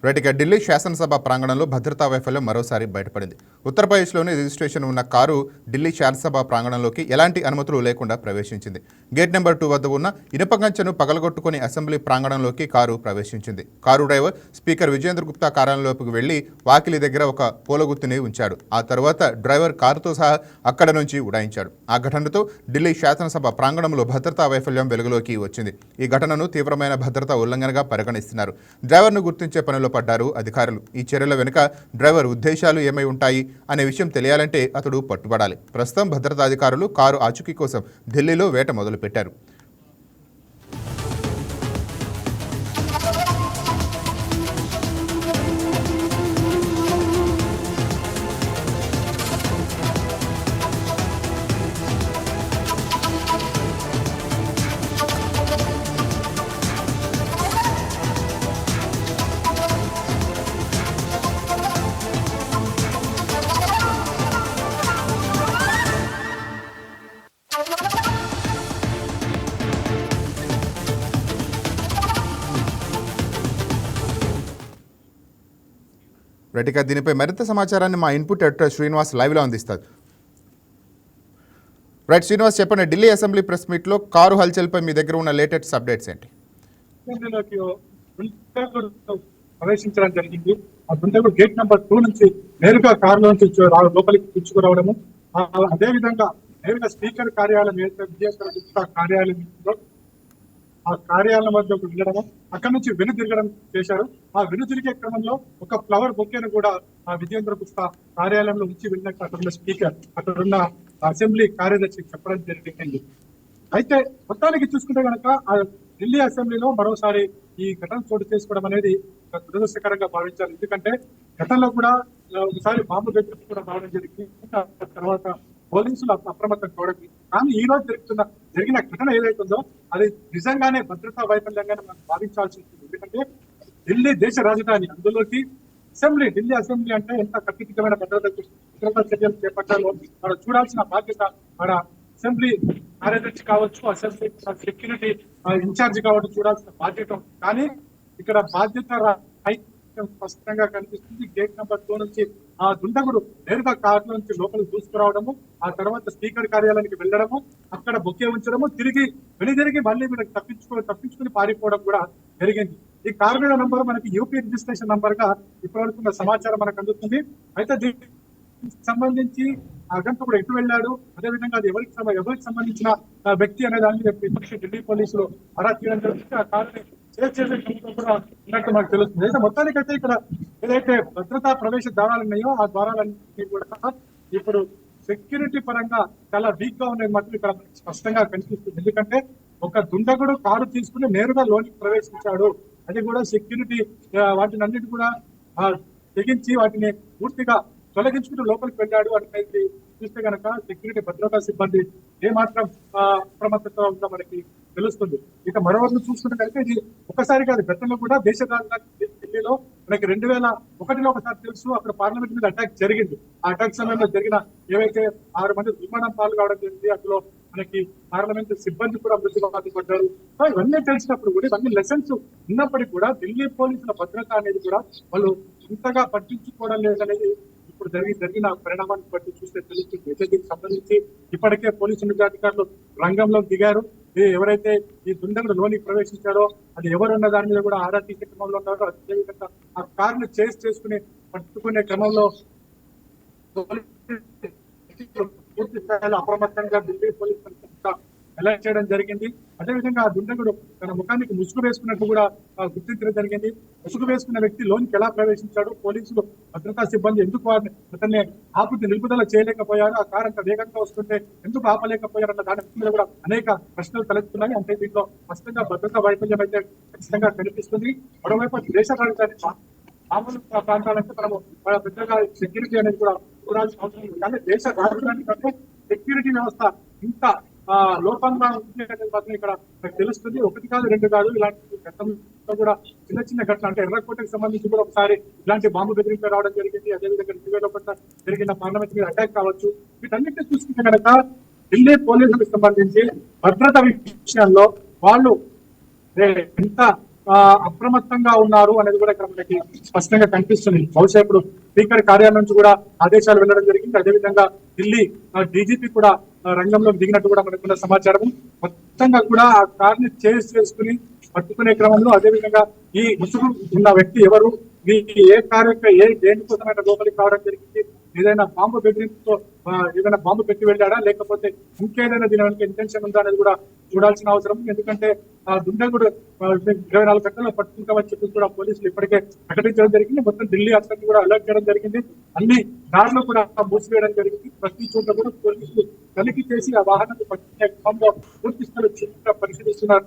రైట్గా ఢిల్లీ శాసనసభ ప్రాంగణంలో భద్రతా వైఫల్యం మరోసారి బయటపడింది. ఉత్తరప్రదేశ్లోని రిజిస్ట్రేషన్ ఉన్న కారు ఢిల్లీ శాసనసభ ప్రాంగణంలోకి ఎలాంటి అనుమతులు లేకుండా ప్రవేశించింది. గేట్ నెంబర్ 2 వద్ద ఉన్న ఇనుప కంచెను పగలగొట్టుకుని అసెంబ్లీ ప్రాంగణంలోకి కారు ప్రవేశించింది. Car driver speaker Vijendra Gupta కార్యాలయంలోకి వెళ్లి వాకిలి దగ్గర ఒక పూలగుత్తిని ఉంచాడు. ఆ తర్వాత డ్రైవర్ కారుతో సహా అక్కడ నుంచి ఉడాయించాడు. ఆ ఘటనతో ఢిల్లీ శాసనసభ ప్రాంగణంలో భద్రతా వైఫల్యం వెలుగులోకి వచ్చింది. ఈ ఘటనను తీవ్రమైన భద్రతా ఉల్లంఘనగా పరిగణిస్తున్నారు. డ్రైవర్ను గుర్తించే పనిలో పడ్డారు అధికారులు. ఈ చర్యల వెనుక డ్రైవర్ ఉద్దేశాలు ఏమై ఉంటాయి అనే విషయం తెలియాలంటే అతడు పట్టుబడాలి. ప్రస్తుతం భద్రతా అధికారులు కారు ఆచూకీ కోసం ఢిల్లీలో వేట మొదలుపెట్టారు. రైట్గా దీనిపై మరింత సమాచారాన్ని మా ఇన్పుట్ ఎడిటర్ శ్రీనివాస్ లైవ్లో అందిస్తారు. రైట్ శ్రీనివాస్, చెప్పండి. ఢిల్లీ అసెంబ్లీ ప్రెస్ మీట్లో కారు హల్చల్పై మీ దగ్గర ఉన్న లేటెస్ట్ అప్డేట్స్ ఏంటి? ప్రవేశించడం జరిగింది. ఆ దుండగుడు గేట్ నెంబర్ 2 నుంచి నేరుగా కారులో నుంచి లోపలికి తీసుకురావడము, అదే విధంగా నేరుగా స్పీకర్ కార్యాలయం కార్యాలయంలో ఆ కార్యాలయం వద్దకు వెళ్ళడము, అక్కడ నుంచి వెనుదిరగడం చేశారు. ఆ వెనుదిరిగే క్రమంలో ఒక ఫ్లవర్ బొకేను కూడా ఆ విజేంద్ర గుప్తా కార్యాలయంలో ఉంచి వెళ్ళినట్టు అక్కడున్న స్పీకర్, అక్కడున్న అసెంబ్లీ కార్యదర్శి చెప్పడం జరిగింది. అయితే మొత్తానికి చూసుకుంటే కనుక ఆ ఢిల్లీ అసెంబ్లీలో మరోసారి ఈ ఘటన చోటు చేసుకోవడం అనేది దురదృష్టకరంగా భావించారు. ఎందుకంటే గతంలో కూడా ఒకసారి బాంబు బెదిరింపు కూడా రావడం జరిగింది. తర్వాత పోలీసులు అప్రమత్తం కావడం. కానీ ఈ రోజు జరిగిన ఘటన ఏదైతుందో అది నిజంగానే భద్రతా వైఫల్యంగానే మనం భావించాల్సి ఉంటుంది. ఎందుకంటే ఢిల్లీ దేశ రాజధాని, అందులోకి అసెంబ్లీ, ఢిల్లీ అసెంబ్లీ అంటే ఎంత కట్టుదిట్టమైన భద్రతా చర్యలు చేపట్టాలో మనం చూడాల్సిన బాధ్యత మన అసెంబ్లీ కార్యదర్శి కావచ్చు, అసెంబ్లీ సెక్యూరిటీ ఇన్ఛార్జ్ కావచ్చు చూడాల్సిన బాధ్యత. కానీ ఇక్కడ బాధ్యత స్పష్టంగా కనిపిస్తుంది. గేట్ నెంబర్ 2 నుంచి ఆ దుండగుడు నేరుగా కారు నుంచి లోపలికి దూసుకురావడము, ఆ తర్వాత స్పీకర్ కార్యాలయానికి వెళ్ళడము, అక్కడ బొకే ఉంచడము, తిరిగి మళ్ళీ వీళ్ళకి తప్పించుకుని పారిపోవడం కూడా జరిగింది. ఈ కారు మీద నంబర్ మనకి యూపీ రిజిస్ట్రేషన్ నంబర్ గా ఇప్పటివరకు సమాచారం మనకు అందుతుంది. అయితే దీనికి సంబంధించి ఆ గంట కూడా ఎటు వెళ్ళాడు, అదేవిధంగా అది ఎవరికి సంబంధించిన వ్యక్తి అనే దాన్ని ఢిల్లీ పోలీసులు అరెస్ట్ చేయడం జరుగుతుంది. ఆ కారుని కూడా ఉన్నట్టు మనకు తెలుస్తుంది. అయితే మొత్తానికైతే ఇక్కడ ఏదైతే భద్రతా ప్రవేశ ద్వారాలు ఉన్నాయో ఆ ద్వారాలన్నీ కూడా ఇప్పుడు సెక్యూరిటీ పరంగా చాలా వీక్ గా ఉన్నది మాత్రం ఇక్కడ స్పష్టంగా కనిపిస్తుంది. ఎందుకంటే ఒక దుండగుడు కారు తీసుకుని నేరుగా లోనికి ప్రవేశించాడు, అది కూడా సెక్యూరిటీ వాటిని అన్నిటి కూడా తెగించి వాటిని పూర్తిగా తొలగించుకుంటూ లోపలికి వెళ్ళాడు అనేది చూస్తే కనుక సెక్యూరిటీ భద్రతా సిబ్బంది ఏమాత్రం అప్రమత్తతో ఉందో మనకి తెలుస్తుంది. ఇక మరోవైపు చూసుకుంటే కనుక ఇది ఒకసారి కాదు, గతంలో కూడా దేశ రాజధాని ఢిల్లీలో మనకి 2001లో ఒకసారి తెలుసు, అక్కడ పార్లమెంట్ మీద అటాక్ జరిగింది. ఆ అటాక్ సమయంలో జరిగిన ఏవైతే 6 మంది విమానం పాలు కావడం జరిగింది, అందులో మనకి పార్లమెంట్ సిబ్బంది కూడా మృత్యువాత పడ్డారు. ఇవన్నీ తెలిసినప్పుడు కూడా ఇవన్నీ లెసన్స్ ఉన్నప్పటికీ కూడా ఢిల్లీ పోలీసుల భద్రత అనేది కూడా వాళ్ళు ఇంతగా పట్టించుకోవడం లేదనేది ఇప్పుడు జరిగిన పరిణామాన్ని బట్టి చూస్తే తెలుస్తుంది. దీనికి సంబంధించి ఇప్పటికే పోలీసు ఉన్నతాధికారులు రంగంలో దిగారు. ఎవరైతే ఈ దుండగుడు లోనికి ప్రవేశించాడో అది ఎవరున్న దాని మీద కూడా ఆరా తీసే క్రమంలో ఉన్నారో, అదేవిధంగా ఆ కారును చేసుకుని పట్టుకునే క్రమంలో పూర్తి స్థాయిలో అప్రమత్తంగా ఢిల్లీ పోలీసులు అలర్ట్ చేయడం జరిగింది. అదేవిధంగా ఆ దుండగుడు తన ముఖానికి ముసుగు వేసుకున్నట్టు కూడా గుర్తించడం జరిగింది. ముసుగు వేసుకున్న వ్యక్తి లోనికి ఎలా ప్రవేశించాడు, పోలీసులు భద్రతా సిబ్బంది ఎందుకు అతన్ని నిలుపుదల చేయలేకపోయారు, ఆ కారు అంత వేగంగా వస్తుంటే ఎందుకు ఆపలేకపోయారు అన్న దాని మీద కూడా అనేక ప్రశ్నలు తలెత్తున్నాయి. అంటే దీంట్లో స్పష్టంగా భద్రతా వైఫల్యం అయితే ఖచ్చితంగా కనిపిస్తుంది. మరోవైపు దేశ రాజధాని మామూలు ప్రాంతాలంటే మనము పెద్దగా సెక్యూరిటీ అనేది కూడా చూడాల్సిన అవసరం ఉంది. కానీ దేశ రాజధాని కంటే సెక్యూరిటీ వ్యవస్థ ఇంత లోపంగా ఉంది అనేది మాత్రం ఇక్కడ తెలుస్తుంది. 1 కాదు 2 కాదు, ఇలాంటి గతంలో కూడా చిన్న ఘటన అంటే ఎర్రకోటకి సంబంధించి కూడా ఒకసారి ఇలాంటి బాంబు బెదిరింపు రావడం జరిగింది. అదేవిధంగా 2001 జరిగిన పార్లమెంట్ మీద అటాక్ కావచ్చు. వీటన్నిటిని చూసుకుంటే కనుక ఢిల్లీ పోలీసులకు సంబంధించి భద్రత విషయాల్లో వాళ్ళు ఎంత అప్రమత్తంగా ఉన్నారు అనేది కూడా ఇక్కడ మనకి స్పష్టంగా కనిపిస్తుంది. బహుశా ఇప్పుడు స్పీకర్ కార్యాలయం నుంచి కూడా ఆదేశాలు వెళ్ళడం జరిగింది. అదేవిధంగా ఢిల్లీ డీజీపీ కూడా రంగంలో దిగినట్టు కూడా మనకున్న సమాచారం. మొత్తంగా కూడా ఆ కార్ని చేసుకుని పట్టుకునే క్రమంలో అదేవిధంగా ఈ ముసుగు ఉన్న వ్యక్తి ఎవరు, ఏ కారు యొక్క దేనికోసమైనా లోపలికి రావడం జరిగింది, ఏదైనా బాంబు బెదిరింపుతో ఏదైనా బాంబు పెట్టి వెళ్ళాడా లేకపోతే ఇంకేదైనా దీని వెనక ఇంటెన్షన్ ఉందా అనేది కూడా చూడాల్సిన అవసరం. ఎందుకంటే దుండగుడు 24 గంటల్లో పట్టుకుంటామని చెప్పి కూడా పోలీసులు ఇప్పటికే ప్రకటించడం జరిగింది. మొత్తం ఢిల్లీ అతన్ని కూడా అలర్ట్ చేయడం జరిగింది. అన్ని దారులు కూడా మూసివేయడం జరిగింది. ప్రతి చోట కూడా పోలీసులు తనిఖీ చేసి ఆ వాహనాన్ని పట్టుకునే క్రమంలో పూర్తి స్థాయి పరిశీలిస్తున్నారు.